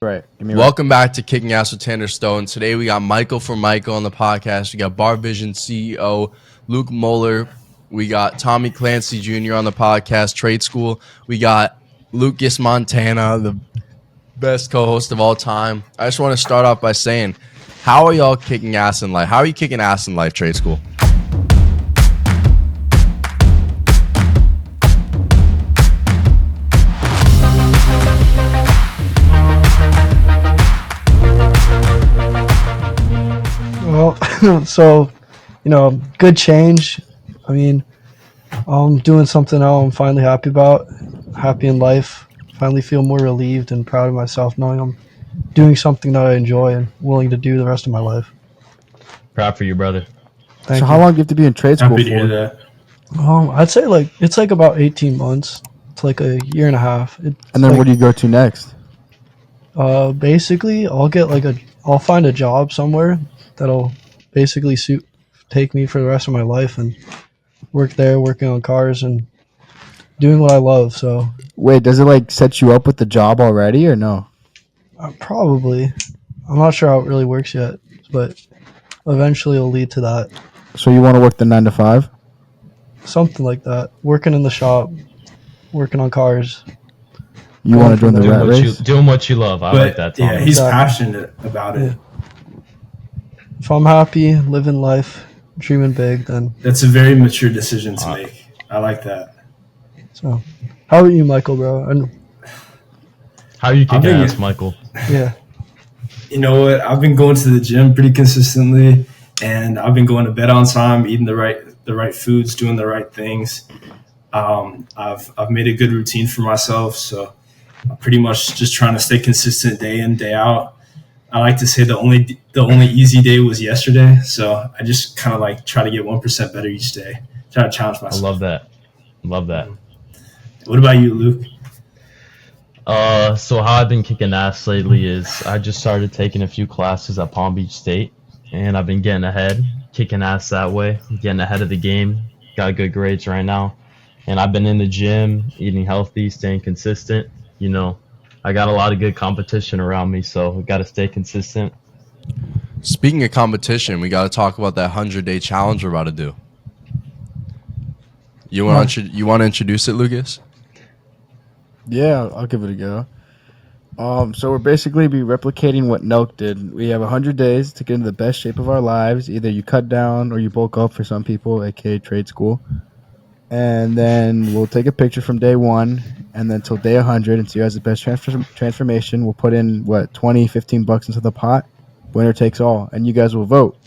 Right. Give me Welcome back to Kicking Ass with Tanner Stone. Today we got Michael from Michael on the podcast. We got Bar Vision CEO Luke Moeller. We got Tommy Clancy Jr. on the podcast, Trade School. We got Lucas Montana, the best co-host of all time. I just want to start off by saying, how are y'all kicking ass in life? How are you kicking ass in life, Trade School? Well, good change. I mean, I'm doing something now I'm finally happy about, happy in life. Finally feel more relieved and proud of myself knowing I'm doing something that I enjoy and willing to do the rest of my life. Proud for you, brother. Thank So you. how long do you have to be in trade school Happy to hear for? that. I'd say it's like about 18 months. It's like a year and a half. And then where do you go to next? Basically, I'll find a job somewhere that'll basically take me for the rest of my life and work there, working on cars and doing what I love. So Wait, does it like set you up with the job already or no? probably, I'm not sure how it really works yet, but eventually it'll lead to that. So you want to work the 9 to 5? Something like that. Working in the shop, working on cars. You want to join the Doing rat race? Doing what you love. I like that, Tommy. Yeah, he's Exactly. passionate about it. If I'm happy, living life, dreaming big, then That's a very mature decision to make. I like that. so. How about you, Michael, bro? And How are you kicking think ass, it- Michael? yeah, You know what? I've been going to the gym pretty consistently, and I've been going to bed on time, eating the right foods, doing the right things. I've made a good routine for myself, so I'm pretty much just trying to stay consistent day in, day out. I like to say the only easy day was yesterday, so I just kind of like try to get 1% better each day. Try to challenge I myself. love that. Love that. What about you, Luke? So how I've been kicking ass lately is I just started taking a few classes at Palm Beach State, and I've been getting ahead, kicking ass that way, getting ahead of the game. Got good grades right now, and I've been in the gym, eating healthy, staying consistent. You know, I got a lot of good competition around me, so we got to stay consistent. Speaking of competition, we got to talk about that 100-day challenge we're about to do. You want to introduce it, Lucas? Yeah, I'll give it a go. So we're basically be replicating what Nelk did. We have 100 days to get into the best shape of our lives. Either you cut down or you bulk up for some people, aka trade school. And then we'll take a picture from day 1 and then till day 100 and see who has the best transformation. We'll put in, $15 into the pot. Winner takes all. And you guys will vote.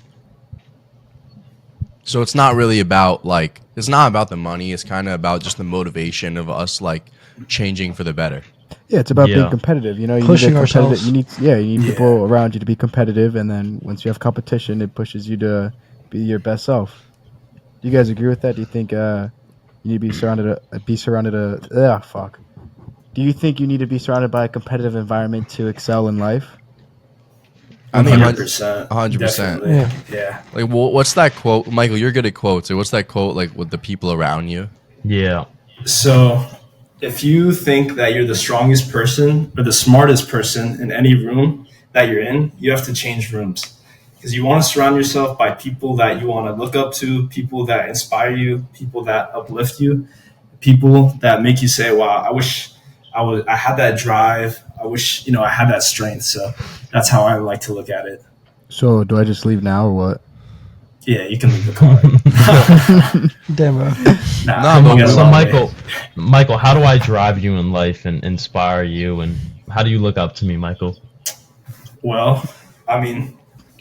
So it's not really about it's not about the money. It's kind of about just the motivation of us changing for the better. Yeah, it's about being Yeah. competitive. You know, you Pushing need a competitive. ourselves. You need Yeah. people around you to be competitive, and then once you have competition, it pushes you to be your best self. Do you guys agree with that? Do you think you need to Do you think you need to be surrounded by a competitive environment to excel in life? I mean, 100%. 100%. Definitely. Yeah. What's that quote, Michael? You're good at quotes. What's that quote with the people around you? Yeah. So, if you think that you're the strongest person or the smartest person in any room that you're in, you have to change rooms. Because you want to surround yourself by people that you want to look up to, people that inspire you, people that uplift you, people that make you say, "Wow, I wish I had that drive. I wish I had that strength." So that's how I like to look at it. So do I just leave now or what? Yeah, you can leave the car. damn, bro. Nah, but you gotta So love it. Michael, how do I drive you in life and inspire you, and how do you look up to me, Michael? Well, I mean,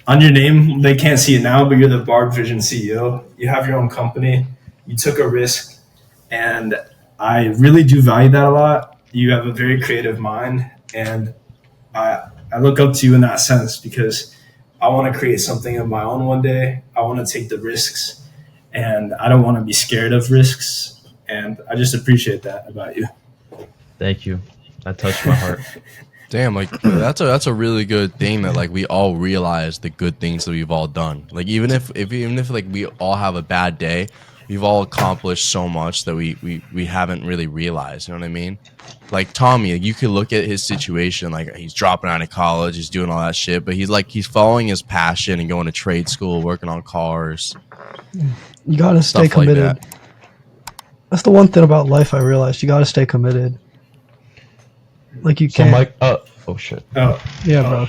on your name, they can't see it now, but you're the Bar Vision CEO. You have your own company. You took a risk, and I really do value that a lot. You have a very creative mind, and I look up to you in that sense because I want to create something of my own one day. I want to take the risks, and I don't want to be scared of risks. And I just appreciate that about you. Thank you. That touched my heart. Damn, that's a really good thing that we all realize the good things that we've all done. Even if we all have a bad day, we've all accomplished so much that we haven't really realized. You know what I mean? Like Tommy, like, you could look at his situation, like he's dropping out of college, he's doing all that shit, but he's following his passion and going to trade school, working on cars, You gotta stay stuff like committed. that. That's the one thing about life I realized. You gotta stay committed. Like you So can't. Mike, oh shit. Oh, Yeah, bro.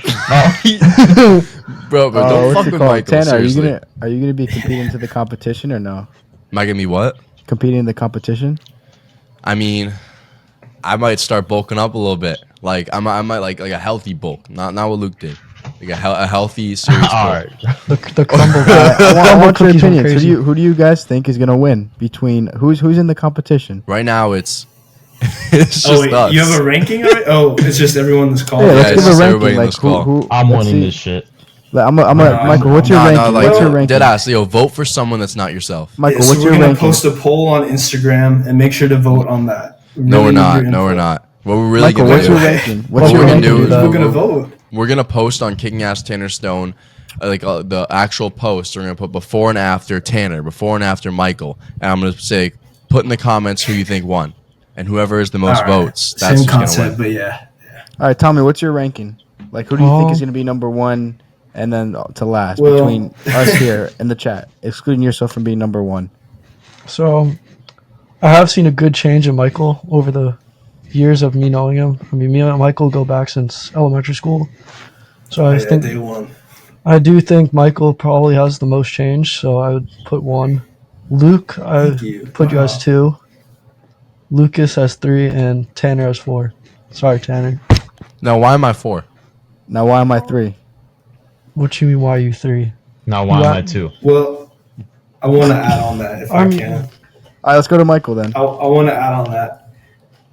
Bro, don't what's fuck it with called? Michael. Tanner, Seriously. are you gonna be competing to the competition or no? Am I gonna be what? Competing in the competition? I mean, I might start bulking up a little bit. Like I might like a healthy bulk, not what Luke did. Like a healthy, serious bulk. All right. The crumble. I want your cookies went opinions. crazy. Who do you guys think is gonna win between who's in the competition? Right now, it's it's just oh wait, us. you have a ranking already? Oh, it's just everyone that's called. Yeah, Yeah, let's it's give a just ranking. everybody in Like this call. who? I'm let's winning see. this shit. Like, I'm a, No, Michael. What's your Nah, ranking? like, What's your ranking? dead ass, yo, vote for someone that's not yourself. Michael, so what's we're your gonna ranking? post a poll on Instagram and make sure to vote on that. No, we're Really need not. your No, we're input. not. What we're really Michael, gonna what's do? your ranking? What's What your we're gonna ranking? do is We're gonna vote. We're gonna post on Kicking Ass Tanner Stone, the actual post. We're gonna put before and after Tanner, before and after Michael, and I'm gonna say, put in the comments who you think won, and whoever is the most All right. votes, that's Same who's gonna concept, win. but yeah. All right, Tommy, what's your ranking? Like, who do you think is Oh. gonna be number one, and then to last Well- between us here in the chat, excluding yourself from being number one? So, I have seen a good change in Michael over the years of me knowing him. I mean, me and Michael go back since elementary school. So I Yeah, think day one. I do think Michael probably has the most change. So I would put 1. Luke, I Thank you. put you as 2. Lucas has 3, and Tanner has 4. Sorry, Tanner. Now, why am I 4? Now, why am I 3? What you mean? Why are you 3? Now why You am got- I 2? Well, I want to add on that if I can. All right, let's go to Michael then. I want to add on that.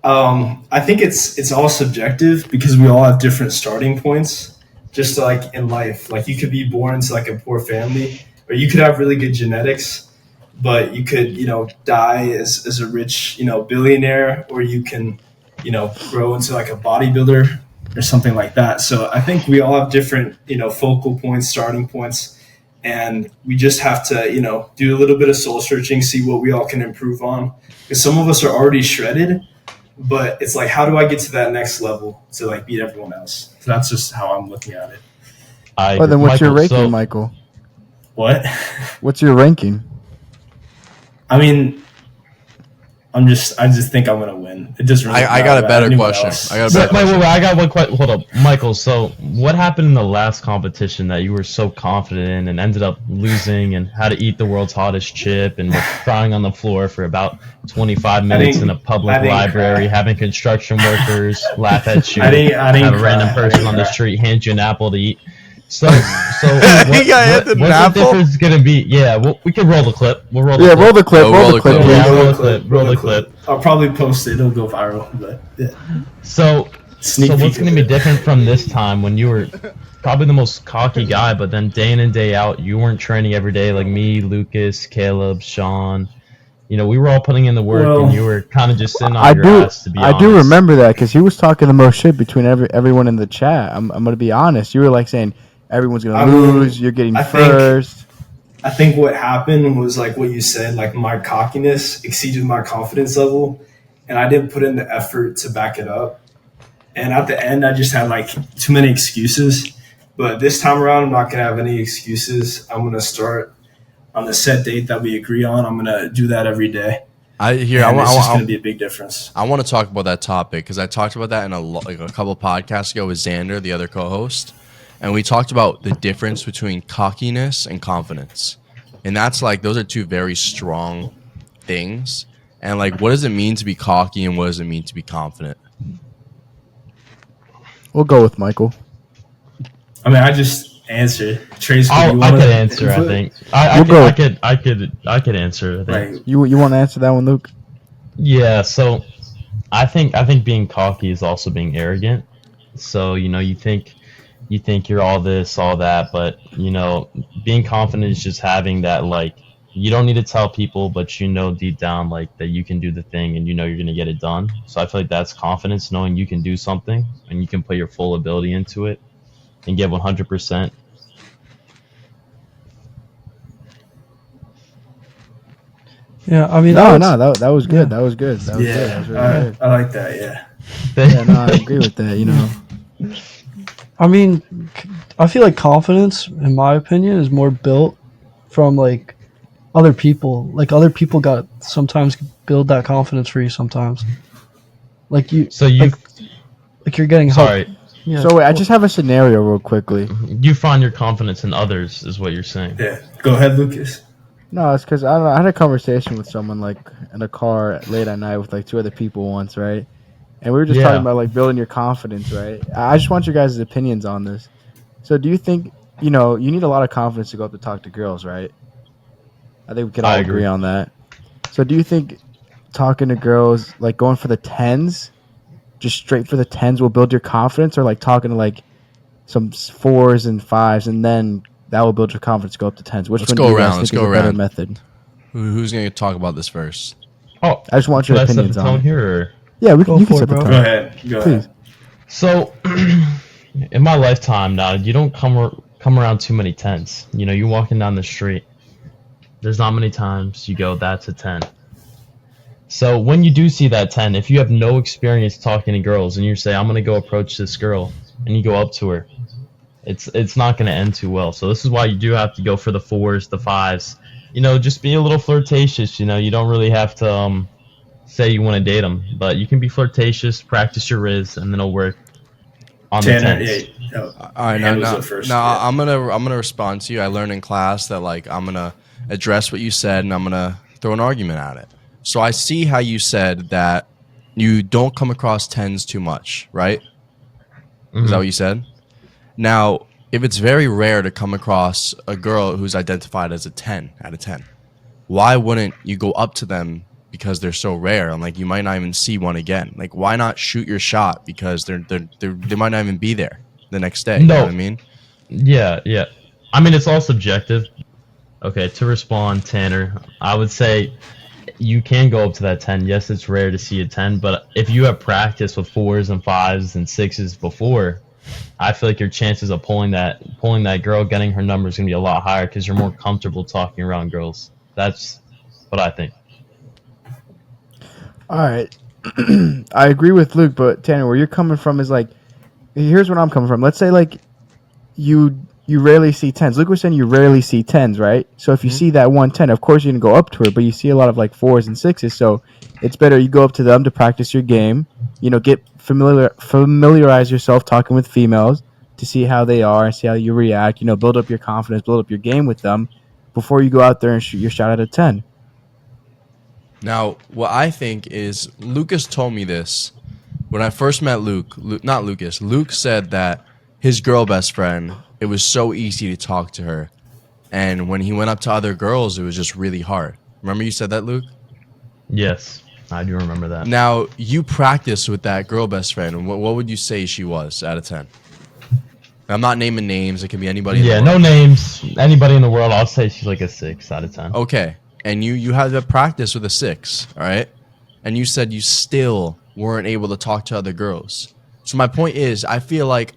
I think it's all subjective because we all have different starting points. Just like in life, like you could be born into like a poor family, or you could have really good genetics, but you could die as a rich billionaire, or you can grow into like a bodybuilder or something like that. So I think we all have different focal points, starting points, and we just have to do a little bit of soul searching, see what we all can improve on, because some of us are already shredded, but it's like, how do I get to that next level to like beat everyone else? So that's just how I'm looking at it. Well, then what's your ranking, so, Michael? What? What's your ranking? I mean, I just think I'm gonna win. It doesn't really I matter got a about better anyone question. else. I got a better Wait, I got one question. Hold up, Michael. So, what happened in the last competition that you were so confident in and ended up losing and had to eat the world's hottest chip and were crying on the floor for about 25 minutes in a public I didn't library, cry. having construction workers laugh at you, I didn't have a random cry. I person didn't on the cry. street hand you an apple to eat. So He what, got handed an what's the apple? difference gonna be? Yeah, we can roll the clip. We'll roll the Yeah, clip. roll the clip. Oh, Roll the clip. Yeah, please. roll the clip. I'll probably post it. It'll go viral, but yeah. So Sneak So peek what's of going to be it. different from this time when you were probably the most cocky guy, but then day in and day out, you weren't training every day like me, Lucas, Caleb, Sean. We were all putting in the work, Well, and you were kind of just sitting on I your do. ass. To be I honest, do remember that because he was talking the most shit between everyone in the chat. I'm gonna be honest. You were like saying everyone's gonna I mean, lose. You're getting I think- first. I think what happened was like what you said, like my cockiness exceeded my confidence level, and I didn't put in the effort to back it up. And at the end, I just had like too many excuses. But this time around, I'm not gonna have any excuses. I'm gonna start on the set date that we agree on. I'm gonna do that every day. I And it's just want gonna be a big difference. I want to talk about that topic because I talked about that in a couple of podcasts ago with Xander, the other co-host, and we talked about the difference between cockiness and confidence, and that's like those are two very strong things. And like, what does it mean to be cocky, and what does it mean to be confident? We'll go with Michael. I mean, I just answered. Trace, I you could wanna answer. I input? think We'll go. I could answer. I think. Like, You want to answer that one, Luke? Yeah, so I think being cocky is also being arrogant. So, you think you're all this, all that, but being confident is just having that, like, you don't need to tell people, but deep down like that you can do the thing and you're going to get it done. So I feel like that's confidence, knowing you can do something and you can put your full ability into it and give 100%. Yeah, I mean, No, that's- no, that was good. Yeah. That was good. That was good. That Yeah, was really good. I like that. Yeah. Yeah, no, I agree with that. You know, I mean, I feel like confidence, in my opinion, is more built from like other people. Like other people got sometimes build that confidence for you. Sometimes, like you, So you, like you're getting help. sorry, Yeah. so wait, I just have a scenario real quickly. you find your confidence in others, is what you're saying. Yeah. Go ahead, Lucas. No, it's because I don't know, I had a conversation with someone like in a car late at night with like 2 other people once, right? And we were just Yeah. talking about like building your confidence, right? I just want your guys' opinions on this. So, do you think you need a lot of confidence to go up to talk to girls, right? I think we can all I agree agree. on that. So, do you think talking to girls, like going for the tens, just straight for the tens, will build your confidence, or like talking to like some fours and fives, and then that will build your confidence to go up to tens? Which Let's one go do you guys around, think let's is go a better around. method? Who's going to talk about this first? Oh, I just want should your I set the opinions on tone it. here? Or? Yeah, you Go can for set it, the bro. tone. Go ahead. Go Please. ahead. So, in my lifetime now, you don't come around too many tens. You know, you're walking down the street. There's not many times you go, that's a 10. So when you do see that 10, if you have no experience talking to girls and you say, I'm going to go approach this girl, and you go up to her, it's not going to end too well. So this is why you do have to go for the 4s, the 5s. You know, just be a little flirtatious. You know, you don't really have to say you want to date them, but you can be flirtatious, practice your riz, and then it'll work on the Tanner. 10s. Yeah. All right, Hand was now, up first, now yeah. I'm gonna respond to you. I learned in class that like I'm gonna address what you said and I'm gonna throw an argument at it. So I see how you said that you don't come across tens too much, right? Is that what you said? Now, if it's very rare to come across a girl who's identified as a 10 out of 10, why wouldn't you go up to them because they're so rare and like you might not even see one again? Like, why not shoot your shot because they might not even be there the next day? You know No. what I mean? Yeah, yeah. I mean, it's all subjective. Okay, to respond, Tanner, I would say you can go up to that 10. Yes, it's rare to see a 10, but if you have practice with 4s and 5s and 6s before, I feel like your chances of pulling that girl, getting her number is going to be a lot higher because you're more comfortable talking around girls. That's what I think. All right. I agree with Luke, but Tanner, where you're coming from is like, here's where I'm coming from. Let's say like you rarely see tens. Luke was saying you rarely see tens, right? So if you see that 110, of course you're gonna go up to her, but you see a lot of like 4s and 6s, so it's better you go up to them to practice your game. You know, get familiarize yourself talking with females to see how they are and see how you react. You know, build up your confidence, build up your game with them before you go out there and shoot your shot at a 10. Now, what I think is Lucas told me this when I first met Luke. Not Lucas. Luke said that his girl best friend, it was so easy to talk to her. And when he went up to other girls, it was just really hard. Remember you said that, Luke? Yes, I do remember that. Now, you practiced with that girl best friend. What would you say she was out of 10? I'm not naming names. It can be anybody. Yeah, in the no world. names. Anybody in the world, I'll say she's like a 6 out of 10. Okay. And you had to practice with a 6, all right? And you said you still weren't able to talk to other girls. So my point is, I feel like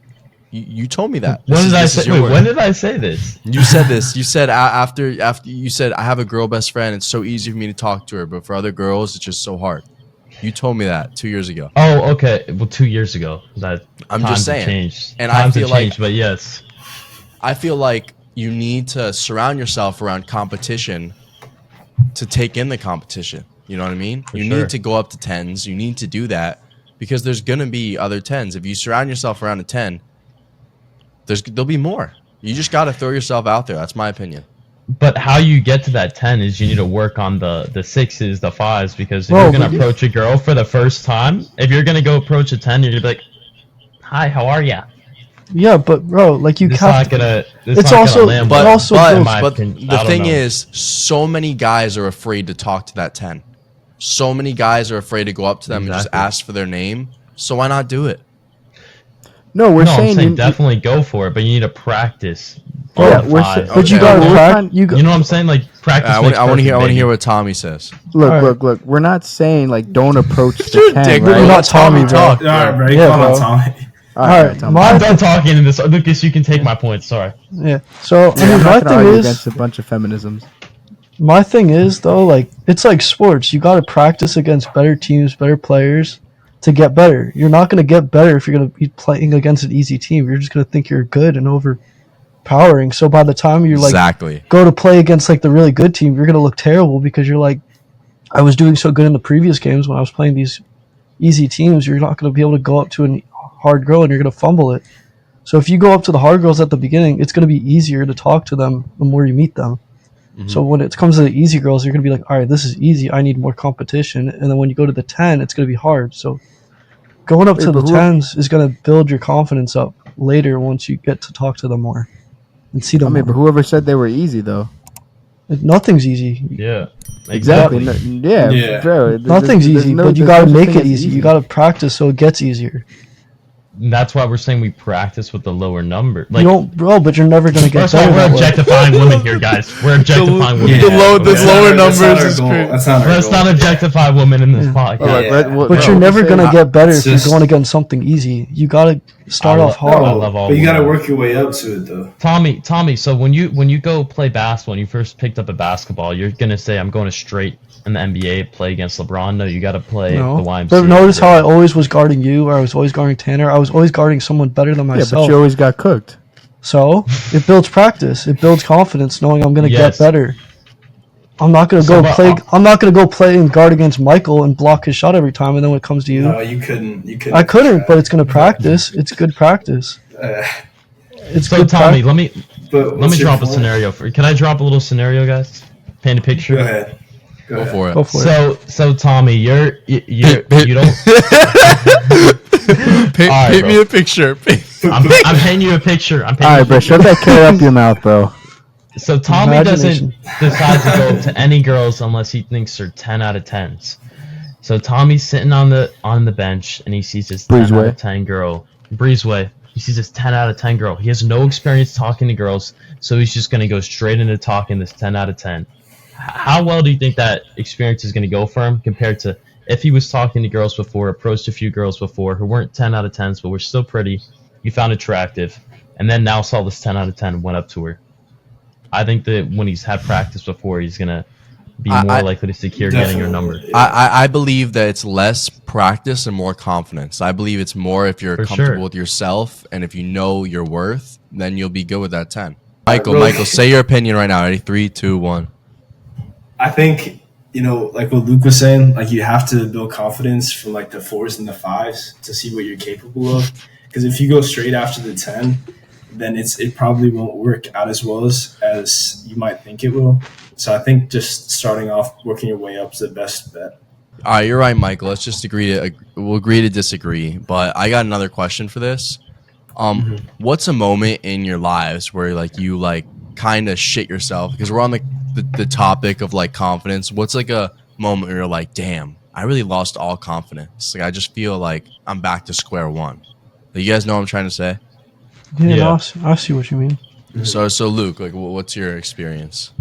you told me that. When did I This is say? your Wait, word. when did I say this? You said this. You said after you said I have a girl best friend. It's so easy for me to talk to her, but for other girls, it's just so hard. You told me that 2 years ago. Oh, okay. Well, 2 years ago. That I'm times just have saying. changed. And I Times feel have like- changed, but yes. I feel like you need to surround yourself around competition to take in the competition. You know what I mean? For You sure. need to go up to 10s. You need to do that because there's going to be other 10s. If you surround yourself around a 10, there'll be more. You just got to throw yourself out there. That's my opinion. But how you get to that 10 is you need to work on the 6s, the 5s, because if Bro, you're going but to approach a girl for the first time, if you're going to go approach a 10, you're going to be like, hi, how are ya? Yeah, but bro, like you It's have not to. going to It's also- land but well, also in builds- my but opinion. the I don't thing know. is, so many guys are afraid to talk to that 10. So many guys are afraid to go up to them and just Exactly. ask for their name. So why not do it? No, we're no, I'm saying, saying you, definitely go for it, but you need to practice. Yeah, all the we're fives. sa- but you Okay, gotta we're work- trying- you go- You know what I'm saying? Like practice. I makes want to perfect, hear baby. what Tommy says. look, Alright. look. We're not saying like don't approach the 10, Dick, right? We're not let Tommy Tommy, bro. talk. All right, bro. Yeah, Come bro. on, Tommy. All Alright, right, Tom. my- I'm done talking in this. Lucas, you can take my point. Sorry. Yeah. So I Yeah, mean, I'm my not gonna thing argue is, against a bunch of feminisms. My thing is though, like it's like sports. You got to practice against better teams, better players to get better. You're not going to get better if you're going to be playing against an easy team. You're just going to think you're good and overpowering. So by the time you're like Exactly. go to play against like the really good team, you're going to look terrible because you're like, I was doing so good in the previous games when I was playing these easy teams. You're not going to be able to go up to a hard girl and you're going to fumble it. So if you go up to the hard girls at the beginning, it's going to be easier to talk to them the more you meet them. So when it comes to the easy girls, you're going to be like, all right, this is easy. I need more competition. And then when you go to the 10, it's going to be hard. So going up to the but who- 10s is going to build your confidence up later once you get to talk to them more and see I them mean, but more. whoever said they were easy though? Nothing's easy. Yeah. Exactly. Yeah, Yeah. bro. Nothing's easy, but you there's got to no such make thing it as easy. You got to practice so it gets easier. And that's why we're saying we practice with the lower number. Like, You don't, bro, but you're never going to get first of all, better. we're that way. objectifying women here, guys. We're objectifying women. The low- but the that's lower not- that's not numbers our is goal. crazy. That's not our Let's goal. not objectify women in this Yeah. podcast. Like, Yeah. But bro, you're never saying- going to get better if it's you're just- going against something easy. You got to start I off lo- hard. I love all But you got to women. work your way up to it, though. Tommy, so when you go play basketball, when you first picked up a basketball, you're gonna say, I'm going to straight in the NBA, play against LeBron. No, you got to play No. the YMCA. But notice how I always was guarding you, or I was always guarding Tanner. I was always guarding someone better than Yeah, myself. but you always got cooked. So it builds practice. It builds confidence, knowing I'm going to Yes. get better. I'm not going to So, go but, play. I'm not going to go play and guard against Michael and block his shot every time. And then when it comes to you, No, you couldn't. You couldn't. I couldn't. But it's going to practice. It's good practice. Uh, It's So good. Tommy, let me but let me drop a scenario for. Can I drop a little scenario, guys? Paint a picture. Go ahead. Go for it. Go for it. So Tommy, you don't. Paint, All right, paint bro. me a picture. I'm painting you a picture. I'm painting All you right, a bro. picture. Shove that carrot up your mouth, bro. So Tommy Imagination. doesn't decide to go to any girls unless he thinks they're 10 out of 10s. So Tommy's sitting on the bench and he sees this 10 out Breezeway. of 10 girl. Breezeway. He sees this 10 out of 10 girl. He has no experience talking to girls, so he's just going to go straight into talking this 10 out of 10. How well do you think that experience is going to go for him compared to if he was talking to girls before, approached a few girls before who weren't 10 out of 10s but were still pretty, he found attractive, and then now saw this 10 out of 10 and went up to her? I think that when he's had practice before, he's going to be more I- likely to secure getting your number. Definitely. I believe that it's less practice and more confidence. I believe it's more if you're For comfortable sure. with yourself and if you know your worth, then you'll be good with that 10. Michael, really- Michael, say your opinion right now. Ready? 3, 2, 1. I think, like what Luke was saying, like you have to build confidence from like the 4s and the 5s to see what you're capable of. Because if you go straight after the 10, then it probably won't work out as well as you might think it will. So I think just starting off, working your way up is the best bet. All right, you're right, Michael. Let's just we'll agree to disagree. But I got another question for this. What's a moment in your lives where like you like kind of shit yourself? Because we're on the topic of like confidence. What's like a moment where you're like, damn, I really lost all confidence. Like I just feel like I'm back to square one. You guys know what I'm trying to say? Yeah, Yeah. I see what you mean. So Luke, like, what's your experience?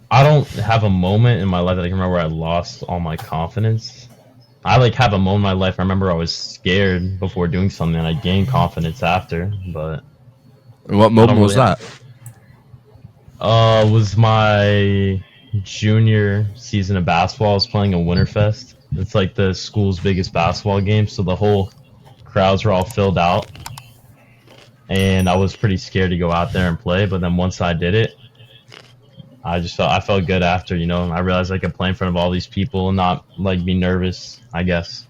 I don't have a moment in my life that I can remember where I lost all my confidence. I like have a moment in my life. I remember I was scared before doing something and I gained confidence after. But What moment was really that? was my junior season of basketball. I was playing a Winterfest. It's like the school's biggest basketball game, so the whole crowds were all filled out. And I was pretty scared to go out there and play, but then once I did it, I felt good after, I realized I could play in front of all these people and not like be nervous, I guess.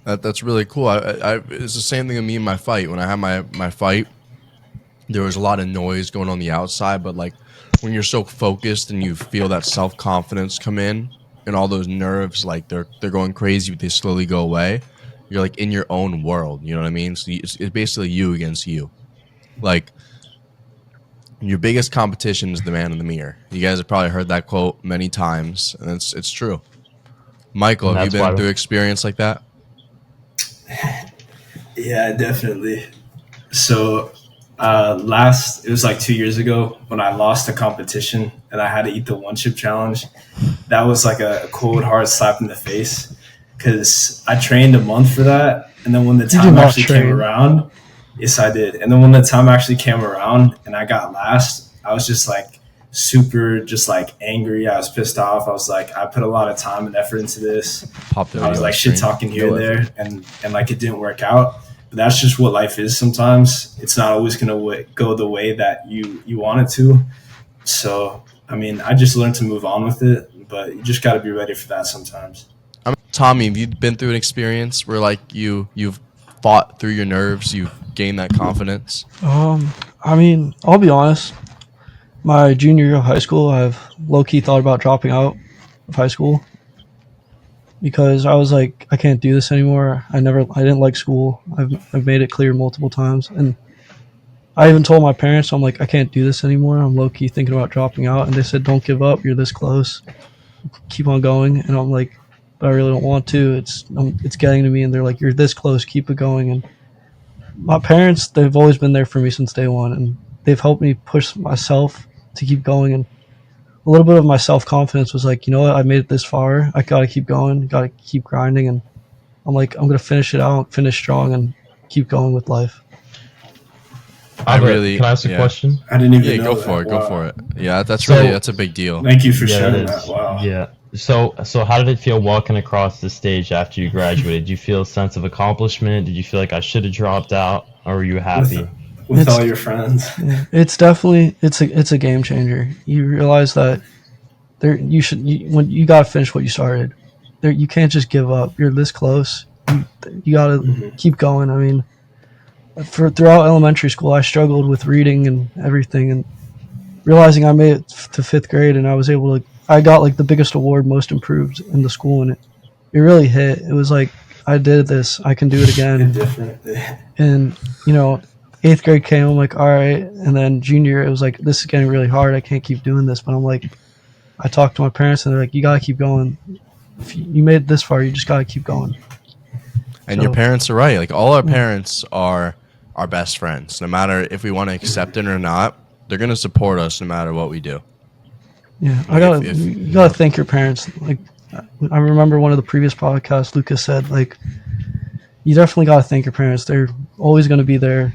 That's really cool. It's the same thing with me in my fight. When I had my fight, there was a lot of noise going on the outside, but like when you're so focused and you feel that self-confidence come in and all those nerves, like they're going crazy, but they slowly go away. You're like in your own world, you know what I mean? So it's basically you against you. Like your biggest competition is the man in the mirror. You guys have probably heard that quote many times, and it's true. Michael, And have you that's why- been through experience like that? Yeah, definitely. So it was like 2 years ago when I lost a competition and I had to eat the one chip challenge. That was like a cold, hard slap in the face because I trained a month for that. And then when the did time not actually train. came around, yes, I did. And then when the time actually came around and I got last, I was just like super just like angry. I was pissed off. I was like, I put a lot of time and effort into this. Pop the I was video like on shit screen. talking here and there, and like it didn't work out. But that's just what life is. Sometimes it's not always gonna go the way that you want it to. So I mean, I just learned to move on with it. But you just got to be ready for that sometimes. Tommy, have you been through an experience where like you've fought through your nerves, you've gained that confidence? I mean, I'll be honest. My junior year of high school, I've low key thought about dropping out of high school because I was like, I can't do this anymore. I didn't like school. I've made it clear multiple times, and I even told my parents, I'm like, I can't do this anymore. I'm low key thinking about dropping out, and they said, don't give up. You're this close. Keep on going. And I'm like, but I really don't want to. It's getting to me, and they're like, you're this close. Keep it going. And my parents, they've always been there for me since day one, and they've helped me push myself to keep going. And a little bit of my self-confidence was like, you know what, I made it this far. I got to keep going, got to keep grinding. And I'm like, I'm going to finish it out, finish strong, and keep going with life. Can I ask a question? I didn't even Yeah, know go that. for it. Wow. Go for it. Yeah, that's a big deal. Thank you for Yeah, sharing it is. that. Wow. Yeah. So how did it feel walking across the stage after you graduated? Did you feel a sense of accomplishment? Did you feel like I should have dropped out, or were you happy? With It's- all your friends. Yeah, it's definitely it's a game changer. You realize that when you gotta finish what you started. You can't just give up. You're this close. You gotta keep going. I mean, throughout elementary school, I struggled with reading and everything, and realizing I made it to 5th grade, and I got like the biggest award, most improved in the school, and it really hit. It was like, I did this, I can do it again. Different. And 8th grade came, I'm like, all right. And then junior year, it was like, this is getting really hard, I can't keep doing this. But I'm like, I talked to my parents, and they're like, you gotta keep going. If you made it this far, you just gotta keep going. And your parents are right. Like all our parents are our best friends. No matter if we want to accept it or not, they're gonna support us no matter what we do. Yeah, if- you gotta thank your parents. Like, I remember one of the previous podcasts, Lucas said, like, you definitely gotta thank your parents. They're always gonna be there.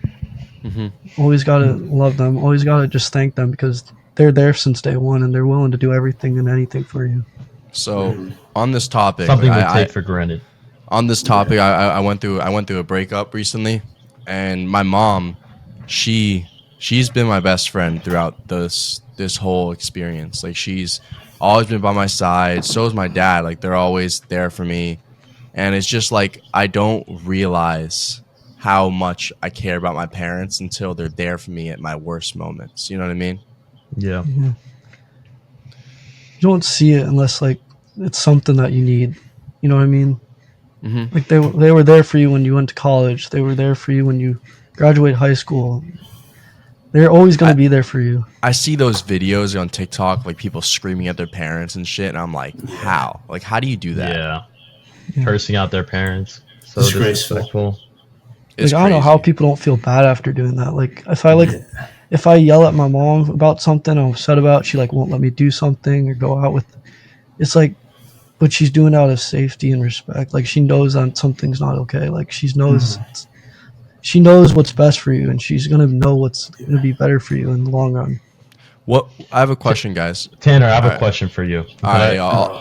Always gotta love them. Always gotta just thank them because they're there since day one, and they're willing to do everything and anything for you. So on this topic, Something we I- take for granted. on this topic, I went through a breakup recently, and my mom, she's been my best friend throughout this whole experience. Like she's always been by my side. So is my dad. Like they're always there for me, and it's just like I don't realize how much I care about my parents until they're there for me at my worst moments. You know what I mean? Yeah. You don't see it unless like it's something that you need. You know what I mean? Mhm. Like they were there for you when you went to college. They were there for you when you graduated high school. They're always going to be there for you. I see those videos on TikTok, like people screaming at their parents and shit, and I'm like, how? Like, how do you do that? Yeah. Cursing out their parents. So Disgraceful. disrespectful. It's Like, I don't know crazy. how people don't feel bad after doing that. Like if I yell at my mom about something I'm upset about, she like won't let me do something or go out with. It's like, but she's doing it out of safety and respect. Like she knows that something's not okay. Like she knows what's best for you, and she's gonna know what's gonna be better for you in the long run. What? I have a question, guys. Tanner, I have a Alright. question for you. All right,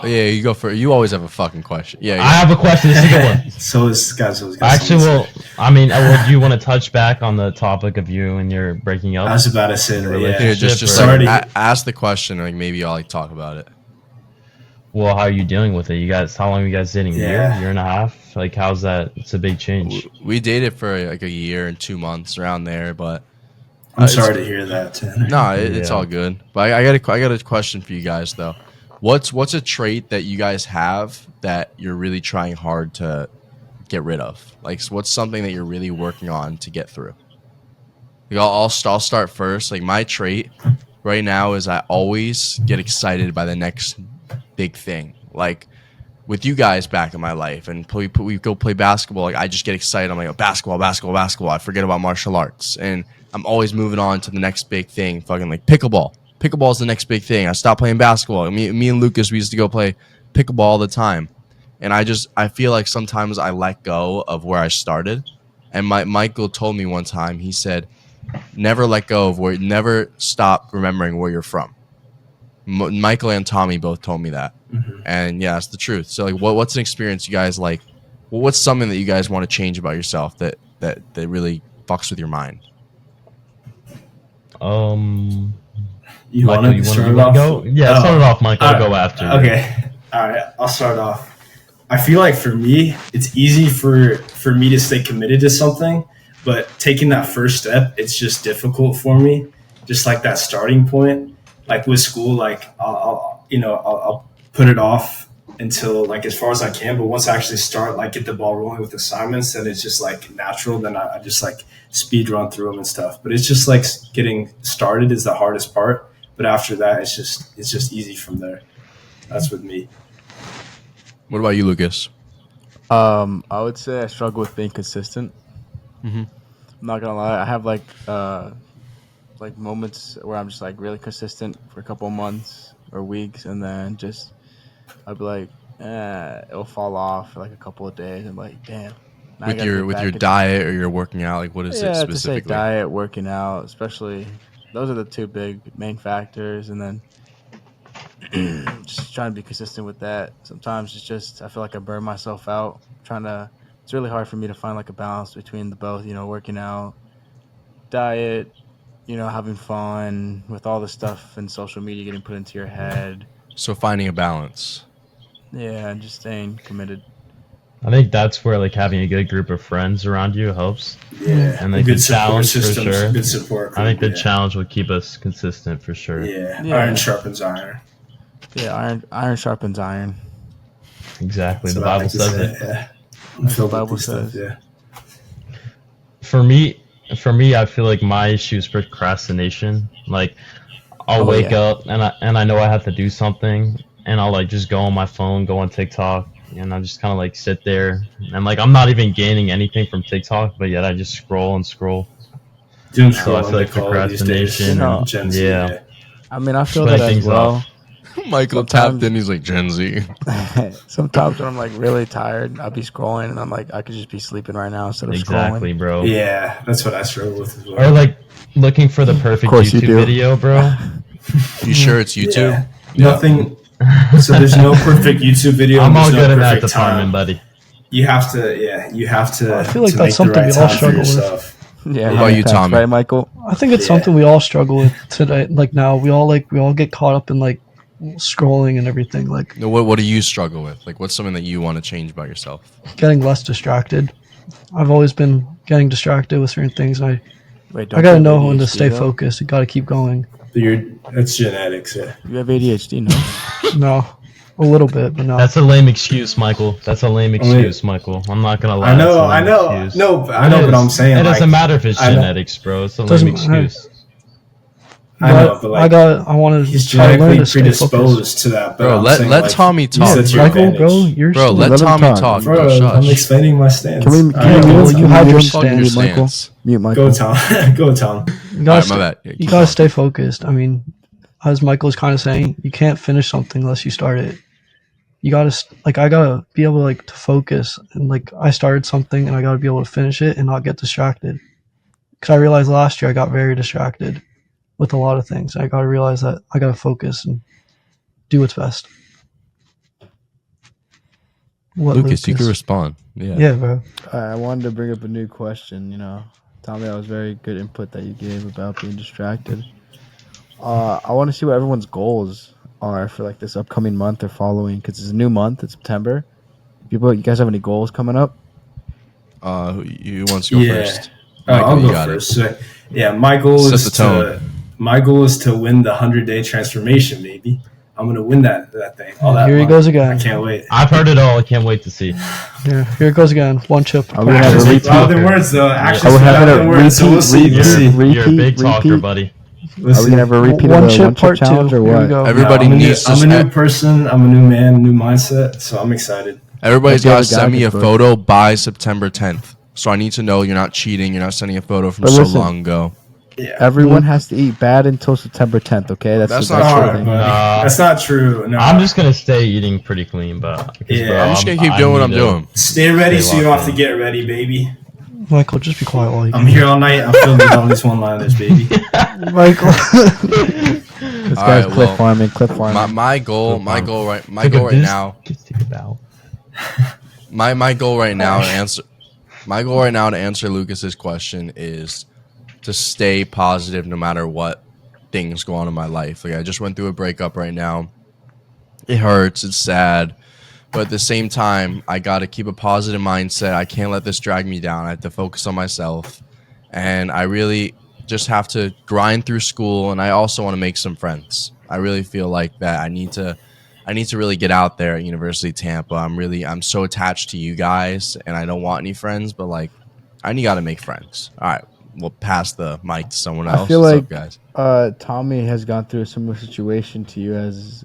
yeah, you go for it. You always have a fucking question. Yeah, I have a question. This is a good one. So is guys. Actually, do you want to touch back on the topic of you and your breaking up? I was about to say that. Here, Yeah. just Sorry. ask the question, like maybe I'll like talk about it. Well, how are you dealing with it? You guys, how long are you guys dating? Yeah. Year and a half? Like, how's that? It's a big change. We dated for like a year and 2 months around there, but I'm sorry to hear that, Tanner. no, it's Yeah. all good. But I got a question for you guys though. What's a trait that you guys have that you're really trying hard to get rid of? Like, what's something that you're really working on to get through? Like, I'll start first. Like my trait right now is I always get excited by the next big thing. Like with you guys back in my life, and we go play basketball. Like I just get excited. I'm like, oh, basketball. I forget about martial arts, and I'm always moving on to the next big thing. Fucking like pickleball. Pickleball is the next big thing. I stopped playing basketball. Me and Lucas, we used to go play pickleball all the time, and I feel like sometimes I let go of where I started. And Michael told me one time, he said, never let go of never stop remembering where you're from. Michael and Tommy both told me that, Mhm. and yeah, that's the truth. So like, what's an experience you guys like? Well, what's something that you guys want to change about yourself that really fucks with your mind? You Michael, want you to want start to it off? go? Yeah, start it off, Michael. I'll go after. Okay. All right. I'll start off. I feel like for me, it's easy for me to stay committed to something, but taking that first step, it's just difficult for me. Just like that starting point, like with school, like I'll put it off until like as far as I can. But once I actually start, like get the ball rolling with assignments, then it's just like natural. Then I just like speed run through them and stuff. But it's just like getting started is the hardest part. But after that, it's just easy from there. That's with me. What about you, Lucas? I would say I struggle with being consistent. Mhm. I'm not gonna lie. I have like moments where I'm just like really consistent for a couple of months or weeks, and then just I'd be like, it'll fall off for like a couple of days. I'm like, damn. Now I With gotta your get with back your into- diet or your working out, like what is yeah, it to say specifically? diet, working out, especially those are the two big main factors, and then just trying to be consistent with that. Sometimes it's just I feel like I burn myself out it's really hard for me to find like a balance between the both, working out, diet, having fun with all the stuff and social media getting put into your head. So finding a balance. Yeah, and just staying committed. I think that's where like having a good group of friends around you helps. Yeah, And like good the support challenge for systems, sure. good support. I think the yeah. challenge will keep us consistent for sure. Yeah. Yeah. Iron sharpens iron. Yeah, iron sharpens iron. Exactly. That's The what I Bible like to says say, it. Yeah. I'm That's filled what with Bible these stuff, says. yeah. For me, I feel like my issue is procrastination. Like I'll wake up and I know I have to do something, and I'll like just go on my phone, go on TikTok, and I just kind of like sit there, and like I'm not even gaining anything from TikTok, but yet I just scroll and scroll. Doom So I scrolling, feel they like call it these days. procrastination and- Gen Z, yeah. I mean, I feel Splitting that as things well. off. Michael Sometimes- tapped in. He's like Gen Z. Sometimes when I'm like really tired, I'll be scrolling and I'm like, I could just be sleeping right now instead of Exactly, scrolling. bro. Yeah, that's what I struggle with as well. Or like looking for the perfect course you YouTube do. video, bro. You sure it's YouTube? Yeah. Nothing. So there's no perfect YouTube video. I'm and all there's good no in that perfect department, time. buddy. You have to, you have to. I feel like to that's make the something right we all time for struggle with. yourself. Yeah, What about you, thanks, Tommy? Right, Michael? I think it's Yeah. something we all struggle with today. Like now, we all get caught up in like scrolling and everything. Like No, what do you struggle with? Like, what's something that you want to change about yourself? getting less distracted. I've always been getting distracted with certain things, and Wait, I gotta you know have when to ADHD, stay though? focused. You gotta keep going. That's genetics. Yeah. You have ADHD, no? No, a little bit, but no. That's a lame excuse, Michael. That's a lame excuse, Michael. I'm not gonna lie. I that's a know, lame I know, excuse. no, but I It know, but is. I'm saying It like, doesn't matter if it's I know. genetics, bro. It's a lame Doesn't excuse. I know, but like, I want to he's try to learn genetically to stay focused. predisposed to that. But Bro, I'm let saying, let like, Tommy use talk. that to your Michael, advantage. bro, you're Bro, still- let Let him Tommy talk. talk, bro. Bro, I'm Shush. explaining my stance. Can we- All can right, we go mute- Tom. you have your Fuck your stance. Michael. stance. Mute Michael. Go Tom. Go Tom. You All gotta, right, my bad. Yeah, you keep gotta going. stay focused. I mean, as Michael was kind of saying, you can't finish something unless you start it. You gotta I gotta be able to focus, and like I started something, and I gotta be able to finish it and not get distracted. Because I realized last year I got very distracted with a lot of things. I gotta realize that I gotta focus and do what's best. What, Lucas, you can respond. Yeah, bro. I wanted to bring up a new question. Tommy, that was very good input that you gave about being distracted. I want to see what everyone's goals are for like this upcoming month or following, because it's a new month. It's September. You guys have any goals coming up? Who wants to go Yeah. first? I'll Michael, you go got it. first. So, yeah, my goal Set is the tone. my goal is to win the 100-day transformation, baby. I'm gonna win that thing. All that Here he month. goes again. I can't wait. I've heard it all. I can't wait to see. Yeah, here it goes again. One chip. Are we gonna have a Actually, repeat? louder words though. Actually, Are we having louder a words. So we'll repeat- see. We'll repeat- see. You're a big talker, repeat? buddy. We'll Are we see. gonna have a repeat One of the chip one chip part challenge two. or Here we what? go. Everybody I'm a needs to. new person. I'm a new man, new mindset. So I'm excited. Everybody's Let's got to have a send me a guidance book. photo by September 10th. So I need to know you're not cheating. You're not sending a photo from But so listen, long ago. Yeah. Everyone has to eat bad until September 10th. Okay, That's the not best true. All right, thing. buddy. Nah. That's not true. No. I'm just gonna stay eating pretty clean, but Yeah. I'm just going to keep doing what I'm doing. Stay ready, Stay so you don't locked have to get ready, baby. Michael, just be quiet while you I'm here all night. I'm filming all these one-liners, baby. Michael. Listen, This All guy's right, clip well, farming, clip farming. my goal right now. Just take a bow. My goal right now to answer Lucas's question is to stay positive no matter what things go on in my life. Like I just went through a breakup right now. It hurts, it's sad, but at the same time, I got to keep a positive mindset. I can't let this drag me down. I have to focus on myself, and I really just have to grind through school, and I also want to make some friends. I really feel like that I need to really get out there at University of Tampa. I'm so attached to you guys, and I don't want any friends, but like I got to make friends. All right, we'll pass the mic to someone else. I feel What's like up, guys? Tommy has gone through a similar situation to you. As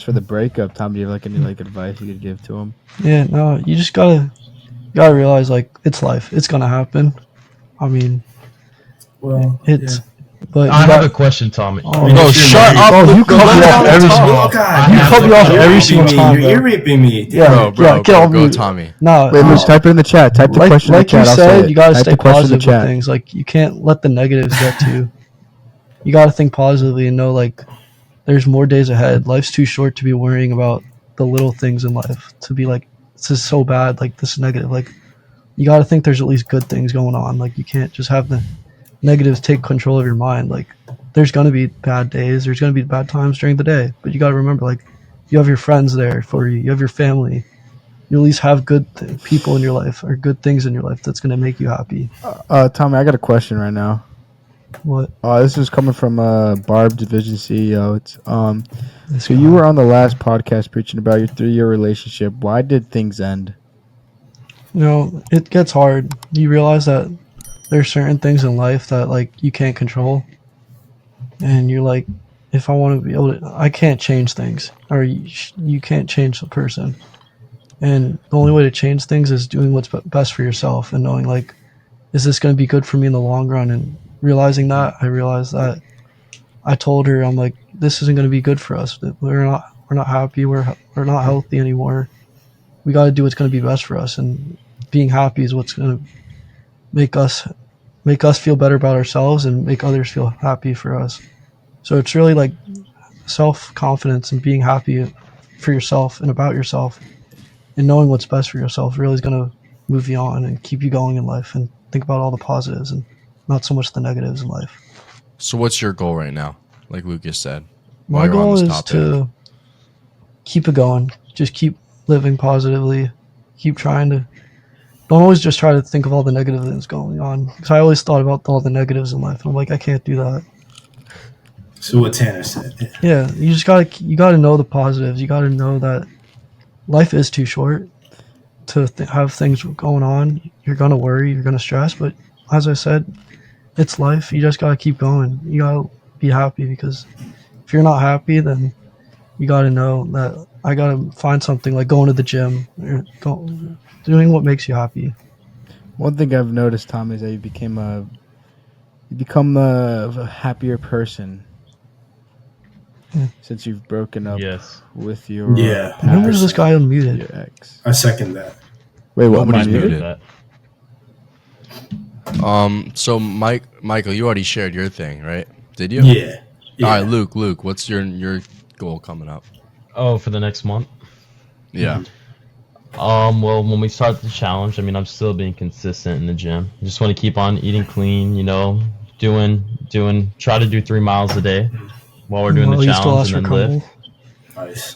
for the breakup, Tommy, do you have like any like advice you could give to him? Yeah, no, you just gotta realize like it's life. It's gonna happen. I mean, Well, it's. But I you have got- a question, Tommy. Oh, Bro, no, shut up. Bro, you cut me off every single. Oh, God. You cut me off every single time, You're bro. raping me. Yeah, Bro, get off go, me. Tommy. No, Wait, no. Luke, type it in the chat. Type the question in like the you chat. I'll say said, it. you gotta Type stay the question in positive the with chat. things. Like you can't let the negatives get to you. You gotta think positively and know like there's more days ahead. Life's too short to be worrying about the little things in life. To be like, this is so bad. Like this is negative. Like you gotta think there's at least good things going on. Like you can't just have the negatives take control of your mind. Like there's gonna be bad days. There's gonna be bad times during the day. But you gotta remember, like you have your friends there for you. You have your family. You at least have good people in your life or good things in your life that's gonna make you happy. Tommy, I got a question right now. What? This is coming from Barb Division CEO. It's This so you were on the last podcast preaching about your 3-year relationship. Why did things end? You know, it gets hard. You realize that there's certain things in life that like you can't control, and you're like, if I want to be able to, I can't change things, or you can't change the person. And the only way to change things is doing what's best for yourself and knowing like, is this going to be good for me in the long run? And realizing that, I realized that I told her, I'm like, this isn't going to be good for us. That we're not happy. We're not healthy anymore. We got to do what's going to be best for us, and being happy is what's going to make us feel better about ourselves and make others feel happy for us. So it's really like self-confidence and being happy for yourself and about yourself, and knowing what's best for yourself really is going to move you on and keep you going in life, and think about all the positives and not so much the negatives in life. So what's your goal right now? Like Lucas said. My while you're on goal this is topic? to keep it going. Just keep living positively. Keep trying to. Don't always just try to think of all the negative things going on. Because I always thought about all the negatives in life, and I'm like, I can't do that. So what Tanner said. Yeah, you just gotta know the positives. You gotta know that life is too short to have things going on. You're gonna worry. You're gonna stress. But as I said, it's life. You just gotta keep going. You gotta be happy, because if you're not happy, then you gotta know that I gotta find something like going to the gym or doing what makes you happy. One thing I've noticed, Tommy, is that you become a happier person since you've broken up Yes. with your Yeah. When was this guy unmuted? your ex. I second that. Wait, what? Nobody's am I muted. muted? That. So Michael, you already shared your thing, right? Did you? Yeah. All right, Luke, what's your goal coming up? Oh, for the next month. Yeah. Well, when we start the challenge, I mean, I'm still being consistent in the gym. I just want to keep on eating clean, you know, try to do 3 miles a day while we're doing Well, the you still challenge ask and for then lift. Crumble. Nice.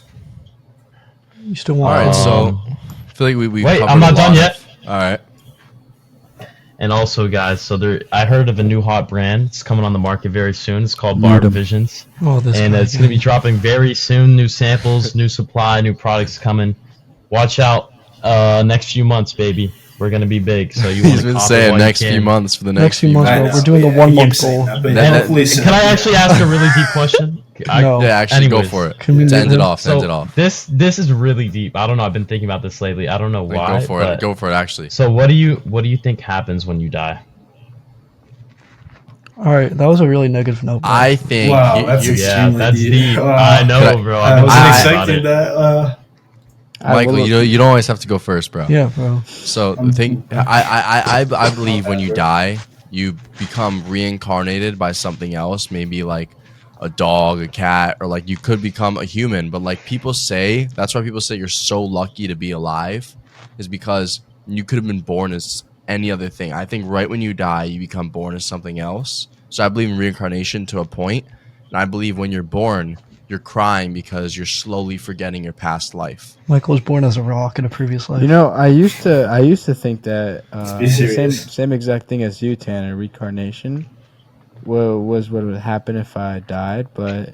You still All want right, so Um, I feel like we wait, covered I'm not a done lot. yet. All right. And also, guys, so I heard of a new hot brand. It's coming on the market very soon. It's called Need Barb 'em. Visions. Oh, this And guy it's going to be again. dropping very soon. New samples, new supply, new products coming. Watch out. Next few months, baby. We're going to be big. So you want He's to been cop it saying while you next few can. months for the Next few months, I bro. know. We're doing a Yeah, 1 he month keeps saying goal. that, but That- hopefully soon. Can I actually ask a really deep question? No. Yeah, actually, go Anyways, for it. can we To move end it him? off. End it So off. this is really deep. I don't know. I've been thinking about this lately. I don't know Like, why. go for it. but- Go for it. Actually. So what do you think happens when you die? All right, that was a really negative note. bro. I think. Wow, that's you- Yeah, extremely that's deep. Wow. I know, Could I- bro. I I've been wasn't thinking about expecting it. that. Michael, you don't always have to go first, bro. Yeah, bro. So the thing, I believe when you die, you become reincarnated by something else. Maybe like a dog, a cat, or like you could become a human. But like people say, that's why people say you're so lucky to be alive, is because you could have been born as any other thing. I think right when you die, you become born as something else. So I believe in reincarnation to a point, and I believe when you're born, you're crying because you're slowly forgetting your past life. Michael was born as a rock in a previous life. You know, I used to think that be the serious. same exact thing as you, Tanner. Reincarnation was what would happen if I died, but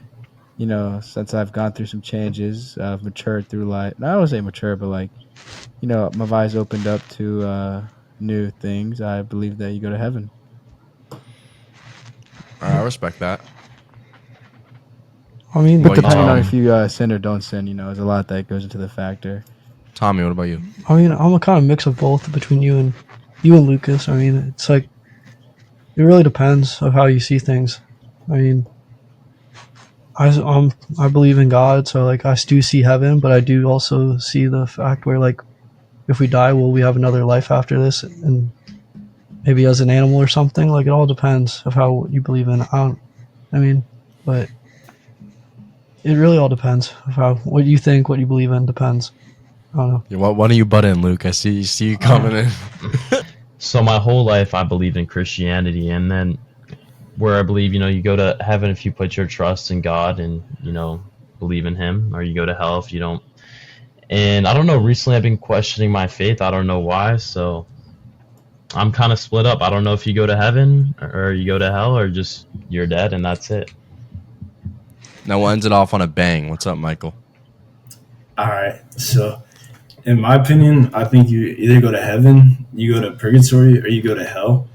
you know, since I've gone through some changes, I've matured through life. Not I would say mature, but like, you know, my eyes opened up to new things. I believe that you go to heaven. All right, I respect that. I mean, Well, Depending on Um, if you sin or don't sin, you know, there's a lot that goes into the factor. Tommy, what about you? I'm a kind of mix of both between you and Lucas. I mean, it's like it really depends of how you see things. I mean, I believe in God, so like I do see heaven, but I do also see the fact where like if we die, will we have another life after this, and maybe as an animal or something. Like it all depends of how you believe in. I mean, but it really all depends of how what you think, what you believe in depends. I don't know. Yeah, why don't you butt in, Luke? I see you coming in. So my whole life I believed in Christianity, and then where I believe, you go to heaven if you put your trust in God and, believe in him, or you go to hell if you don't. And I don't know, recently I've been questioning my faith. I don't know why, so I'm kind of split up. I don't know if you go to heaven or you go to hell or just you're dead and that's it. Now we'll end it off on a bang. What's up, Michael? All right. So, in my opinion, I think you either go to heaven, you go to purgatory, or you go to hell.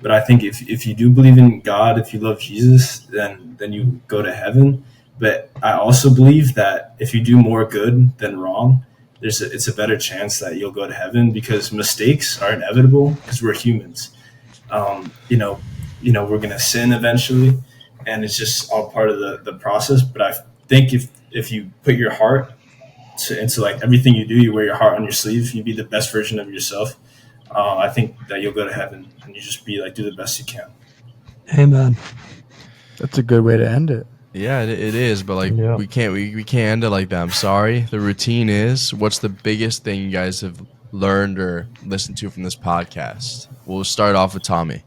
But I think if you do believe in God, if you love Jesus, then you go to heaven. But I also believe that if you do more good than wrong, it's a better chance that you'll go to heaven, because mistakes are inevitable because we're humans. We're gonna sin eventually, and it's just all part of the process. But I think if you put your heart into like everything you do, you wear your heart on your sleeve, you be the best version of yourself. I think that you'll go to heaven, and you just be like, do the best you can. Amen. That's a good way to end it. Yeah, it is, but like Yeah. we can't end it like that. I'm sorry. The routine is, what's the biggest thing you guys have learned or listened to from this podcast? We'll start off with Tommy.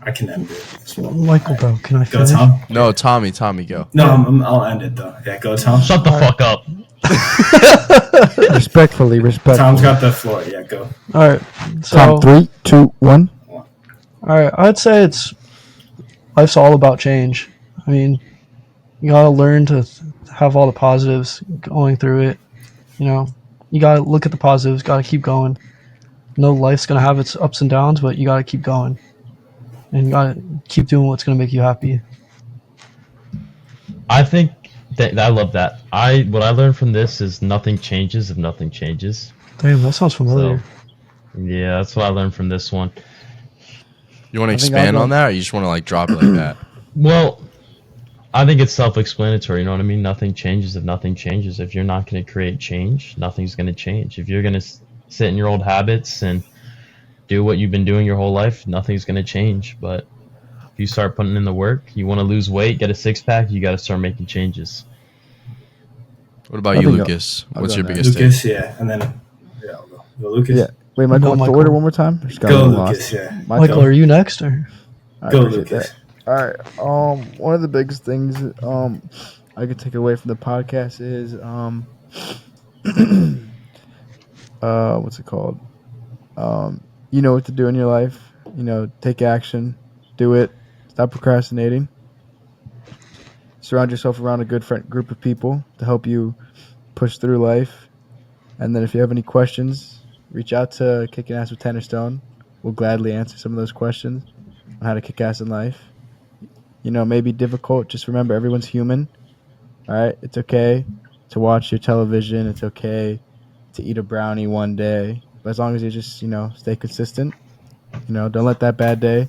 I can end it as well. Michael, bro, can I Go, finish? Tom. No, Tommy, go. No, I'll end it though. Yeah, go, Tom. Shut the fuck up. Respectfully. Tom's got the floor. Yeah, go. All right. So, Tom, 3, 2, 1. all right, I'd say life's all about change. I mean, you gotta learn to have all the positives going through it. You gotta look at the positives. Gotta keep going. Life's gonna have its ups and downs, but you gotta keep going, and you gotta keep doing what's gonna make you happy. I think that I love that. What I learned from this is nothing changes if nothing changes. Damn, that sounds familiar. So, yeah, that's what I learned from this one. You want to I think expand I'll on go- that, or you just want to like drop it like that? Well, I think it's self-explanatory. You know what I mean? Nothing changes if nothing changes. If you're not going to create change, nothing's going to change. If you're going to sit in your old habits and do what you've been doing your whole life, nothing's going to change. But if you start putting in the work, you want to lose weight, get a six-pack, you got to start making changes. What about I you, think Lucas? I'll What's go your next. biggest take? Lucas, yeah, and then I'll go. Go, Lucas. Yeah. Wait, Michael, Go, what's the Michael. order one more time? I just got a Go, little Lucas. lost. Yeah. Michael, are you next or? I Go, appreciate Lucas. that. All right. One of the biggest things I could take away from the podcast is what's it called? You know what to do in your life. Take action, do it. Stop procrastinating. Surround yourself around a good group of people to help you push through life. And then if you have any questions, reach out to Kicking Ass with Tanner Stone. We'll gladly answer some of those questions on how to kick ass in life. It may be difficult. Just remember, everyone's human. All right? It's okay to watch your television. It's okay to eat a brownie one day. But as long as you just, stay consistent, don't let that bad day,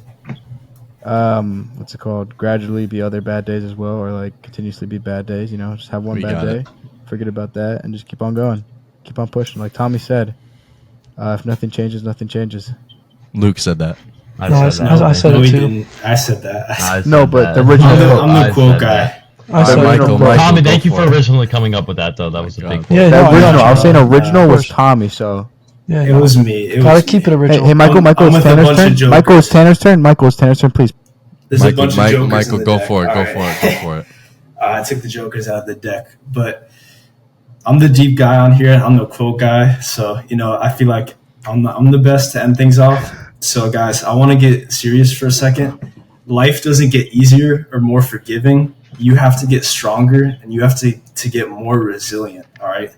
gradually be other bad days as well, or like continuously be bad days. Just have one We bad got day, it. forget about that, and just keep on going. Keep on pushing. Like Tommy said, if nothing changes, nothing changes. Luke said that. I No, said I that. said no, it he too. didn't. I said that. I said No, but that. the original I'm quote. the I quote said guy. that. I said Michael, original Michael. quote. Tommy, go thank you for for it. originally coming up with that, though. That was a God. big quote. Yeah, The no, I original. got I was you. saying No, original of was course. Tommy. So Yeah, It no. was me. It Gotta was keep me. it original. hey, Michael, I'm Michael, it's with a Tanner's bunch of turn. jokers. Michael, it's Tanner's turn. Michael, it's Tanner's turn. Please. There's a bunch of jokers Michael, in the go deck. for it. All Go right. for it. Go for it. I took the jokers out of the deck, but I'm the deep guy on here. I'm the quote guy, so I feel like I'm the best to end things off. So, guys, I want to get serious for a second. Life doesn't get easier or more forgiving. You have to get stronger, and you have to get more resilient. All right.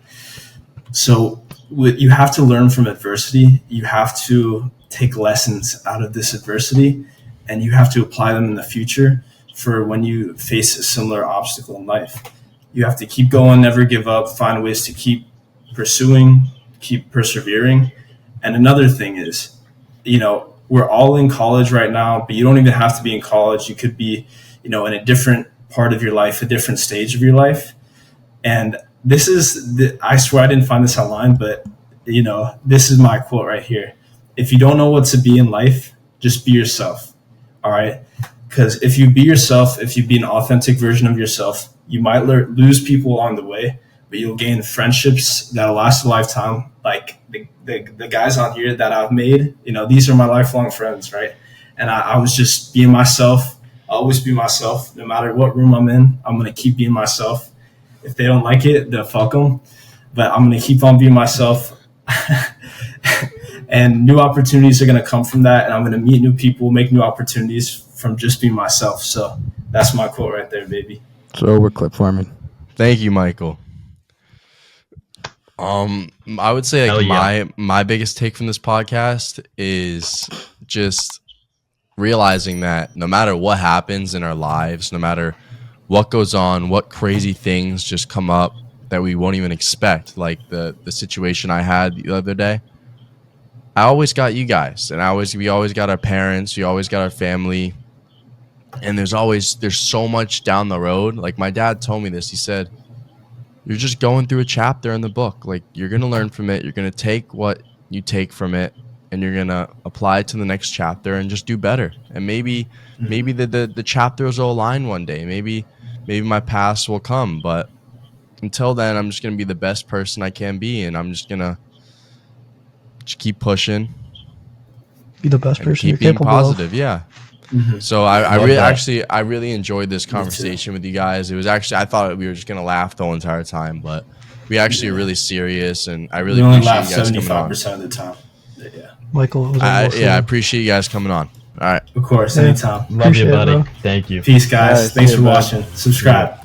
So, you have to learn from adversity. You have to take lessons out of this adversity, and you have to apply them in the future for when you face a similar obstacle in life. You have to keep going, never give up, find ways to keep pursuing, keep persevering. And another thing is, we're all in college right now, but you don't even have to be in college. You could be, in a different part of your life, a different stage of your life. And this is, I swear I didn't find this online, but, this is my quote right here. If you don't know what to be in life, just be yourself. All right. Because if you be yourself, if you be an authentic version of yourself, you might lose people along the way, but you'll gain friendships that'll last a lifetime. Like the guys on here that I've made, these are my lifelong friends, right? And I was just being myself. I'll always be myself. No matter what room I'm in, I'm going to keep being myself. If they don't like it, then fuck them. But I'm going to keep on being myself. And new opportunities are going to come from that. And I'm going to meet new people, make new opportunities from just being myself. So that's my quote right there, baby. So we're clip farming. Thank you, Michael. I would say Hell yeah. my biggest take from this podcast is just realizing that no matter what happens in our lives, no matter what goes on, what crazy things just come up that we won't even expect, like the situation I had the other day, I always got you guys, and we always got our parents, we always got our family, and there's so much down the road. Like my dad told me this, he said, you're just going through a chapter in the book. Like you're going to learn from it. You're going to take what you take from it and you're going to apply it to the next chapter and just do better. And maybe the chapters will align one day. Maybe my past will come, but until then, I'm just going to be the best person I can be. And I'm just going to keep pushing. Be the best And person you're keep being capable positive. of. Yeah. Mm-hmm. So I Love really that. I really enjoyed this conversation with you guys. It was actually, I thought we were just gonna laugh the whole entire time, but we actually are really serious, and I really We only appreciate laugh you guys coming on. 75% of the time. But yeah, Michael was I almost appreciate you guys coming on. All right. of course, Yeah. anytime. Love Appreciate you, it, buddy. bro. Thank you. Peace, guys. All right, Thanks see for you, man. watching. Subscribe.